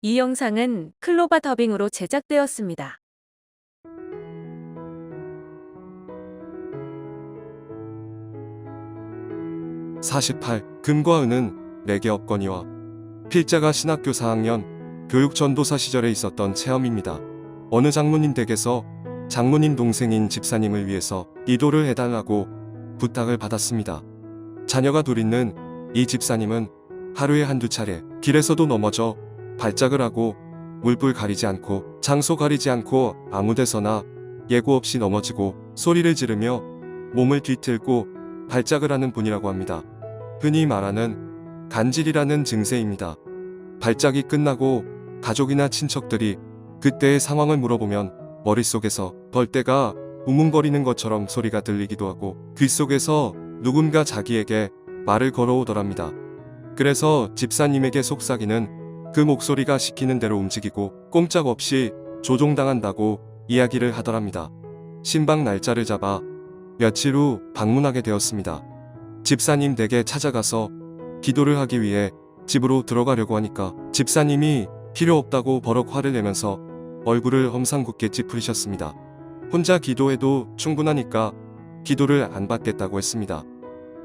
이 영상은 클로바 더빙으로 제작되었습니다. 금과 은은 내게 없거니와 필자가 신학교 4학년 교육 전도사 시절에 있었던 체험입니다. 어느 장로님 댁에서 장로님 동생인 집사님을 위해서 기도를 해달라고 부탁을 받았습니다. 자녀가 둘 있는 이 집사님은 하루에 한두 차례 길에서도 넘어져 발작을 하고 물불 가리지 않고 장소 가리지 않고 아무데서나 예고 없이 넘어지고 소리를 지르며 몸을 뒤틀고 발작을 하는 분이라고 합니다. 흔히 말하는 간질이라는 증세입니다. 발작이 끝나고 가족이나 친척들이 그때의 상황을 물어보면 머릿속에서 벌떼가 우뭉거리는 것처럼 소리가 들리기도 하고 귓속에서 누군가 자기에게 말을 걸어오더랍니다. 그래서 집사님에게 속삭이는 그 목소리가 시키는 대로 움직이고 꼼짝없이 조종당한다고 이야기를 하더랍니다. 신방 날짜를 잡아 며칠 후 방문하게 되었습니다. 집사님 댁에 찾아가서 기도를 하기 위해 집으로 들어가려고 하니까 집사님이 필요 없다고 버럭 화를 내면서 얼굴을 험상궂게 찌푸리셨습니다. 혼자 기도해도 충분하니까 기도를 안 받겠다고 했습니다.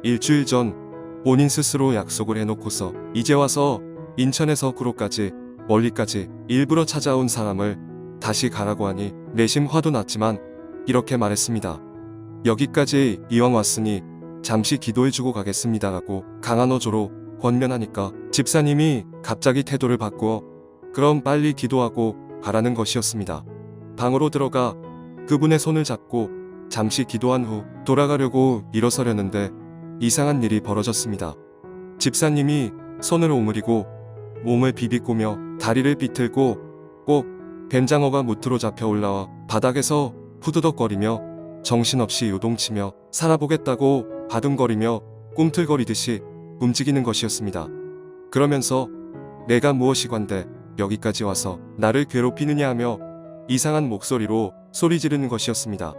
일주일 전 본인 스스로 약속을 해놓고서 이제 와서 인천에서 구로까지 멀리까지 일부러 찾아온 사람을 다시 가라고 하니 내심 화도 났지만 이렇게 말했습니다. 여기까지 이왕 왔으니 잠시 기도해주고 가겠습니다라고 강한 어조로 권면하니까 집사님이 갑자기 태도를 바꾸어 그럼 빨리 기도하고 가라는 것이었습니다. 방으로 들어가 그분의 손을 잡고 잠시 기도한 후 돌아가려고 일어서려는데 이상한 일이 벌어졌습니다. 집사님이 손을 오므리고 몸을 비비꼬며 다리를 비틀고 꼭 뱀장어가 무트로 잡혀 올라와 바닥에서 후두덕거리며 정신없이 요동치며 살아보겠다고 바둥거리며 꿈틀거리듯이 움직이는 것이었습니다. 그러면서 내가 무엇이관데 여기까지 와서 나를 괴롭히느냐 하며 이상한 목소리로 소리 지르는 것이었습니다.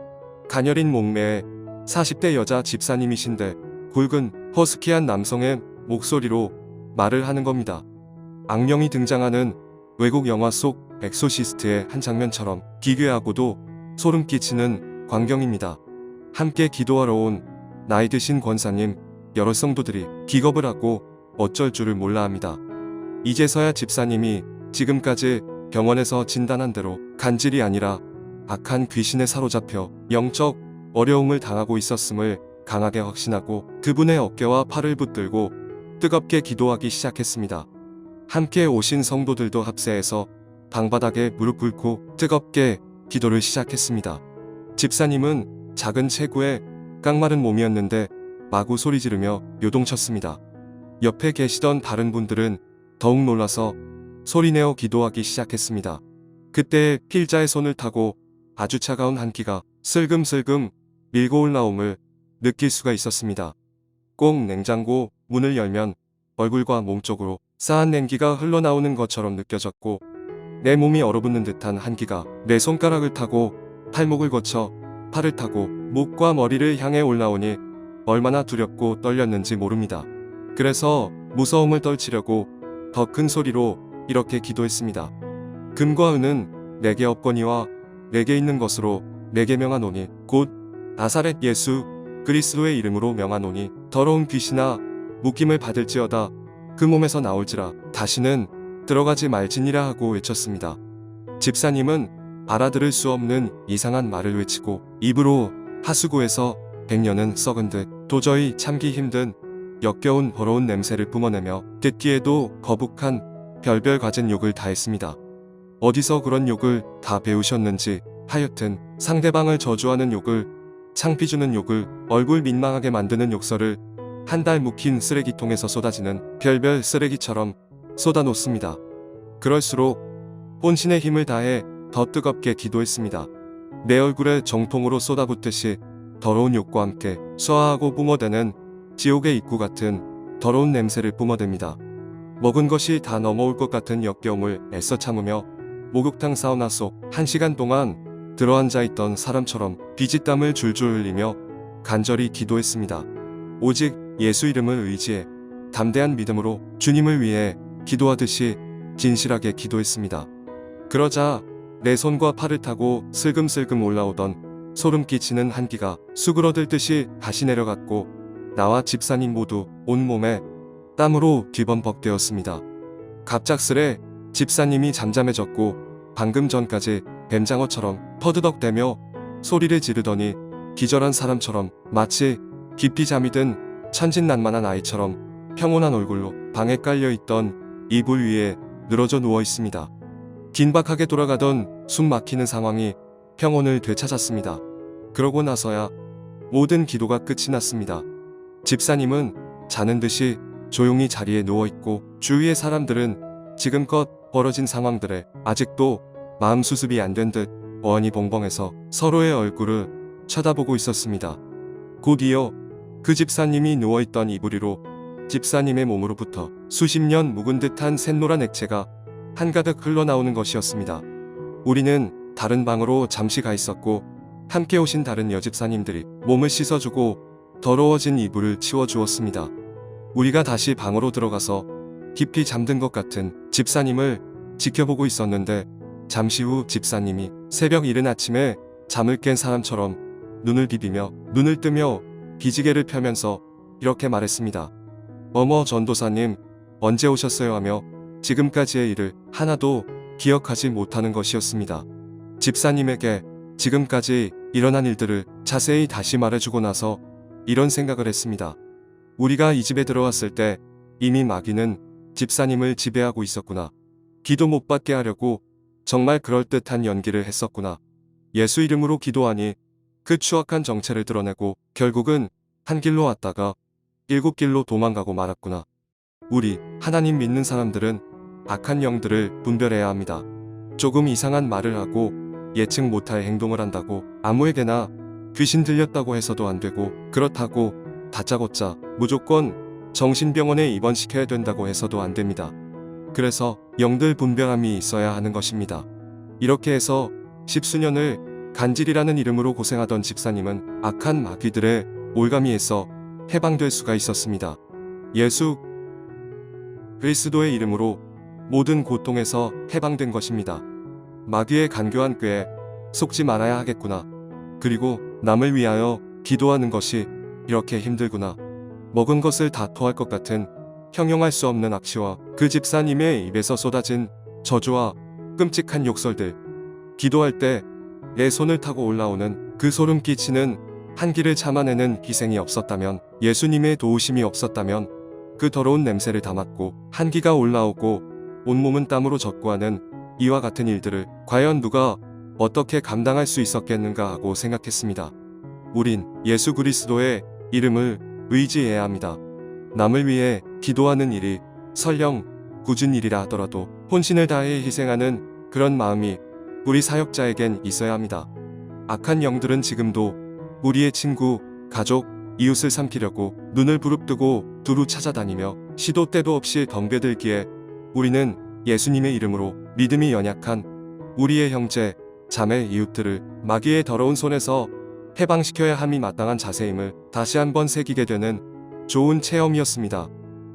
가녀린 몸매의 40대 여자 집사님이신데 굵은 허스키한 남성의 목소리로 말을 하는 겁니다. 악령이 등장하는 외국 영화 속 엑소시스트의 한 장면처럼 기괴하고도 소름 끼치는 광경입니다. 함께 기도하러 온 나이 드신 권사님 여러 성도들이 기겁을 하고 어쩔 줄을 몰라 합니다. 이제서야 집사님이 지금까지 병원에서 진단한 대로 간질이 아니라 악한 귀신에 사로잡혀 영적 어려움을 당하고 있었음을 강하게 확신하고 그분의 어깨와 팔을 붙들고 뜨겁게 기도하기 시작했습니다. 함께 오신 성도들도 합세해서 방바닥에 무릎 꿇고 뜨겁게 기도를 시작했습니다. 집사님은 작은 체구에 깡마른 몸이었는데 마구 소리 지르며 요동쳤습니다. 옆에 계시던 다른 분들은 더욱 놀라서 소리내어 기도하기 시작했습니다. 그때 필자의 손을 타고 아주 차가운 한기가 슬금슬금 밀고 올라옴을 느낄 수가 있었습니다. 꼭 냉장고 문을 열면 얼굴과 몸 쪽으로 싸한 냉기가 흘러나오는 것처럼 느껴졌고 내 몸이 얼어붙는 듯한 한기가 내 손가락을 타고 팔목을 거쳐 팔을 타고 목과 머리를 향해 올라오니 얼마나 두렵고 떨렸는지 모릅니다. 그래서 무서움을 떨치려고 더 큰 소리로 이렇게 기도했습니다. 금과 은은 내게 없거니와 내게 있는 것으로 내게 명하노니 곧 나사렛 예수 그리스도의 이름으로 명하노니 더러운 귀신아 묶임을 받을지어다 그 몸에서 나올지라 다시는 들어가지 말지니라 하고 외쳤습니다. 집사님은 알아들을 수 없는 이상한 말을 외치고 입으로 하수구에서 100년은 썩은 듯 도저히 참기 힘든 역겨운 더러운 냄새를 뿜어내며 듣기에도 거북한 별별 갖은 욕을 다 했습니다. 어디서 그런 욕을 다 배우셨는지 하여튼 상대방을 저주하는 욕을 창피 주는 욕을 얼굴 민망하게 만드는 욕설을 한 달 묵힌 쓰레기통에서 쏟아지는 별별 쓰레기처럼 쏟아놓습니다. 그럴수록 혼신의 힘을 다해 더 뜨겁게 기도했습니다. 내 얼굴에 정통으로 쏟아붓듯이 더러운 욕과 함께 수아하고 뿜어대는 지옥의 입구 같은 더러운 냄새를 뿜어댑니다. 먹은 것이 다 넘어올 것 같은 역겨움을 애써 참으며 목욕탕 사우나 속 1시간 동안 들어앉아 있던 사람처럼 비지땀을 줄줄 흘리며 간절히 기도했습니다. 오직 예수 이름을 의지해 담대한 믿음으로 주님을 위해 기도하듯이 진실하게 기도했습니다. 그러자 내 손과 팔을 타고 슬금슬금 올라오던 소름 끼치는 한기가 수그러들듯이 다시 내려갔고 나와 집사님 모두 온몸에 땀으로 뒤범벅되었습니다. 갑작스레 집사님이 잠잠해졌고 방금 전까지 뱀장어처럼 퍼드덕대며 소리를 지르더니 기절한 사람처럼 마치 깊이 잠이 든 천진난만한 아이처럼 평온한 얼굴로 방에 깔려있던 이불 위에 늘어져 누워 있습니다. 긴박하게 돌아가던 숨 막히는 상황이 평온을 되찾았습니다. 그러고 나서야 모든 기도가 끝이 났습니다. 집사님은 자는 듯이 조용히 자리에 누워있고 주위의 사람들은 지금껏 벌어진 상황들에 아직도 마음 수습이 안 된 듯 어안이 벙벙해서 서로의 얼굴을 쳐다보고 있었습니다. 곧 이어 그 집사님이 누워있던 이불 위로 집사님의 몸으로부터 수십 년 묵은 듯한 샛노란 액체가 한가득 흘러나오는 것이었습니다. 우리는 다른 방으로 잠시 가 있었고 함께 오신 다른 여집사님들이 몸을 씻어주고 더러워진 이불을 치워주었습니다. 우리가 다시 방으로 들어가서 깊이 잠든 것 같은 집사님을 지켜보고 있었는데 잠시 후 집사님이 새벽 이른 아침에 잠을 깬 사람처럼 눈을 비비며 눈을 뜨며 기지개를 펴면서 이렇게 말했습니다. 어머 전도사님 언제 오셨어요 하며 지금까지의 일을 하나도 기억하지 못하는 것이었습니다. 집사님에게 지금까지 일어난 일들을 자세히 다시 말해주고 나서 이런 생각을 했습니다. 우리가 이 집에 들어왔을 때 이미 마귀는 집사님을 지배하고 있었구나. 기도 못 받게 하려고 정말 그럴듯한 연기를 했었구나. 예수 이름으로 기도하니 그 추악한 정체를 드러내고 결국은 한 길로 왔다가 7길로 도망가고 말았구나. 우리 하나님 믿는 사람들은 악한 영들을 분별해야 합니다. 조금 이상한 말을 하고 예측 못할 행동을 한다고 아무에게나 귀신 들렸다고 해서도 안 되고 그렇다고 다짜고짜 무조건 정신병원에 입원시켜야 된다고 해서도 안 됩니다. 그래서 영들 분별함이 있어야 하는 것입니다. 이렇게 해서 10수년을 간질이라는 이름으로 고생하던 집사님은 악한 마귀들의 올가미에서 해방될 수가 있었습니다. 예수 그리스도의 이름으로 모든 고통에서 해방된 것입니다. 마귀의 간교한 꾀에 속지 말아야 하겠구나. 그리고 남을 위하여 기도하는 것이 이렇게 힘들구나. 먹은 것을 다 토할 것 같은 형용할 수 없는 악취와 그 집사님의 입에서 쏟아진 저주와 끔찍한 욕설들. 기도할 때 내 손을 타고 올라오는 그 소름 끼치는 한기를 참아내는 희생이 없었다면, 예수님의 도우심이 없었다면 그 더러운 냄새를 담았고 한기가 올라오고 온몸은 땀으로 젖고 하는 이와 같은 일들을 과연 누가 어떻게 감당할 수 있었겠는가 하고 생각했습니다. 우린 예수 그리스도의 이름을 의지해야 합니다. 남을 위해 기도하는 일이 설령 굳은 일이라 하더라도 혼신을 다해 희생하는 그런 마음이 우리 사역자에겐 있어야 합니다. 악한 영들은 지금도 우리의 친구, 가족, 이웃을 삼키려고 눈을 부릅뜨고 두루 찾아다니며 시도 때도 없이 덤벼들기에 우리는 예수님의 이름으로 믿음이 연약한 우리의 형제, 자매, 이웃들을 마귀의 더러운 손에서 해방시켜야 함이 마땅한 자세임을 다시 한번 새기게 되는 좋은 체험이었습니다.